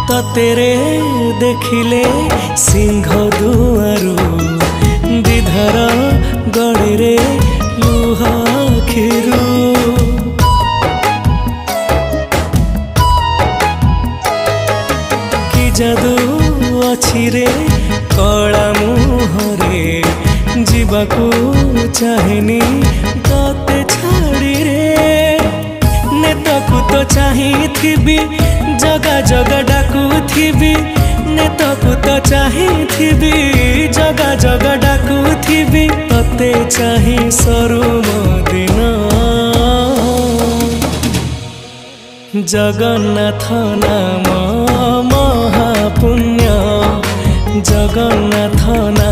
तेरे देखिले सिंह दुआरू विधर गड़े रे लुह खिरू कि जादू अच्छी रे कला मुहरे जीवाकू चाहेनी तते छाड़ी रे नेतकू तो चाहिथिबी जगा जगा डाकुथिबी नेतकू तो चाहिथिबी जगा जगा डाकुथिबी तते चाहि सरू मदिन जगन्नाथ नाम महापुण्य जगन्नाथ नाम